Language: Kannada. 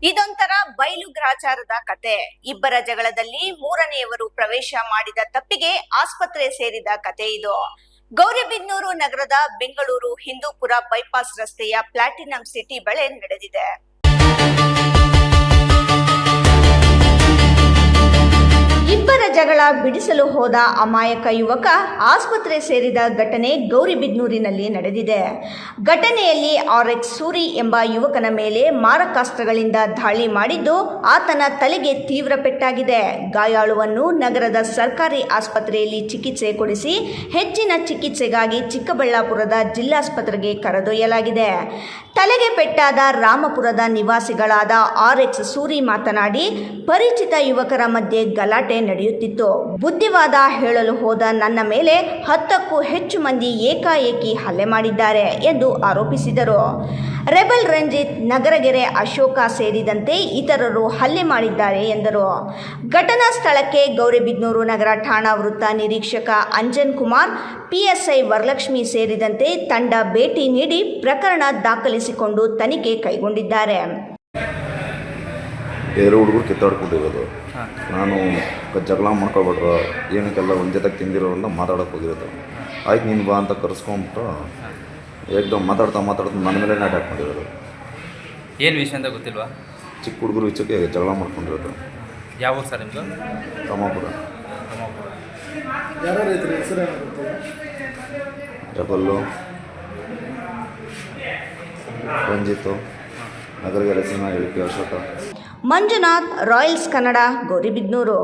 ಇದೊಂಥರ ಬಯಲು ಗ್ರಾಚಾರದ ಕತೆ. ಇಬ್ಬರ ಜಗಳದಲ್ಲಿ ಮೂರನೆಯವರು ಪ್ರವೇಶ ಮಾಡಿದ ತಪ್ಪಿಗೆ ಆಸ್ಪತ್ರೆ ಸೇರಿದ ಕತೆ ಇದು. ಗೌರಿಬಿದನೂರು ನಗರದ ಬೆಂಗಳೂರು ಹಿಂದೂಪುರ ಬೈಪಾಸ್ ರಸ್ತೆಯ ಪ್ಲಾಟಿನಂ ಸಿಟಿ ಬಳಿ ನಡೆದಿದೆ. ಇಬ್ಬರ ಜಗಳ ಬಿಡಿಸಲು ಹೋದ ಅಮಾಯಕ ಯುವಕ ಆಸ್ಪತ್ರೆ ಸೇರಿದ ಘಟನೆ ಗೌರಿಬಿದನೂರಿನಲ್ಲಿ ನಡೆದಿದೆ. ಘಟನೆಯಲ್ಲಿ RX ಸೂರಿ ಎಂಬ ಯುವಕನ ಮೇಲೆ ಮಾರಕಾಸ್ತ್ರಗಳಿಂದ ದಾಳಿ ಮಾಡಿದ್ದು ಆತನ ತಲೆಗೆ ತೀವ್ರ ಪೆಟ್ಟಾಗಿದೆ. ಗಾಯಾಳುವನ್ನು ನಗರದ ಸರ್ಕಾರಿ ಆಸ್ಪತ್ರೆಯಲ್ಲಿ ಚಿಕಿತ್ಸೆ ಕೊಡಿಸಿ ಹೆಚ್ಚಿನ ಚಿಕಿತ್ಸೆಗಾಗಿ ಚಿಕ್ಕಬಳ್ಳಾಪುರದ ಜಿಲ್ಲಾಸ್ಪತ್ರೆಗೆ ಕರೆದೊಯ್ಯಲಾಗಿದೆ. ತಲೆಗೆ ಪೆಟ್ಟಾದ ರಾಮಪುರದ ನಿವಾಸಿಗಳಾದ RX ಸೂರಿ ಮಾತನಾಡಿ, ಪರಿಚಿತ ಯುವಕರ ಮಧ್ಯೆ ಗಲಾಟೆ ನಡೆಯುತ್ತಿತ್ತು. ಬುದ್ಧಿವಾದ ಹೇಳಲು ಹೋದ ನನ್ನ ಮೇಲೆ 10ಕ್ಕೂ ಹೆಚ್ಚು ಮಂದಿ ಏಕಾಏಕಿ ಹಲ್ಲೆ ಮಾಡಿದ್ದಾರೆ ಎಂದು ಆರೋಪಿಸಿದರು. ರೆಬಲ್ ರಂಜಿತ್, ನಗರಗೆರೆ ಅಶೋಕ ಸೇರಿದಂತೆ ಇತರರು ಹಲ್ಲೆ ಮಾಡಿದ್ದಾರೆ ಎಂದರು. ಘಟನಾ ಸ್ಥಳಕ್ಕೆ ಗೌರಿಬಿದನೂರು ನಗರ ಠಾಣಾ ವೃತ್ತ ನಿರೀಕ್ಷಕ ಅಂಜನ್ ಕುಮಾರ್, PSI ವರಲಕ್ಷ್ಮಿ ಸೇರಿದಂತೆ ತಂಡ ಭೇಟಿ ನೀಡಿ ಪ್ರಕರಣ ದಾಖಲಿಸಿಕೊಂಡು ತನಿಖೆ ಕೈಗೊಂಡಿದ್ದಾರೆ. ಬೇರೆ ಹುಡುಗರು ಕಿತ್ತಾಡ್ಕೊಂಡಿರೋದು, ನಾನು ಜಗಳ ಮಾಡ್ಕೊಬಿಟ್ರು, ಏನಕ್ಕೆಲ್ಲ ಒಂದು ಜೊತೆಗೆ ತಿಂದಿರೋಲ್ಲ ಮಾತಾಡೋಕೆ ಹೋಗಿರೋದು. ಆಯ್ತು ನೀನು ಬಾ ಅಂತ ಕರೆಸ್ಕೊಂಬಿಟ್ಟು ಏಕ್ದಮ್ ಮಾತಾಡ್ತಾ ನನ್ನ ಮೇಲೆ ಅಟ್ಯಾಕ್ ಮಾಡಿರೋದು. ಏನು ವಿಷಯ ಅಂತ ಗೊತ್ತಿಲ್ವಾ? ಚಿಕ್ಕ ಹುಡುಗರು ವಿಷಯಕ್ಕೆ ಜಗಳ ಮಾಡ್ಕೊಂಡಿರೋದು. ಯಾವ ಸರ್ ನಿಮ್ಮದು? ರಾಮಪುರ. ರೆಬಲ್ಲು, ರಂಜಿತ್ತು, ನಗರಗೆರೆ ಅಶೋಕ. ಮಂಜುನಾಥ್, ರಾಯಲ್ಸ್ ಕನ್ನಡ, ಗೌರಿಬಿದನೂರು.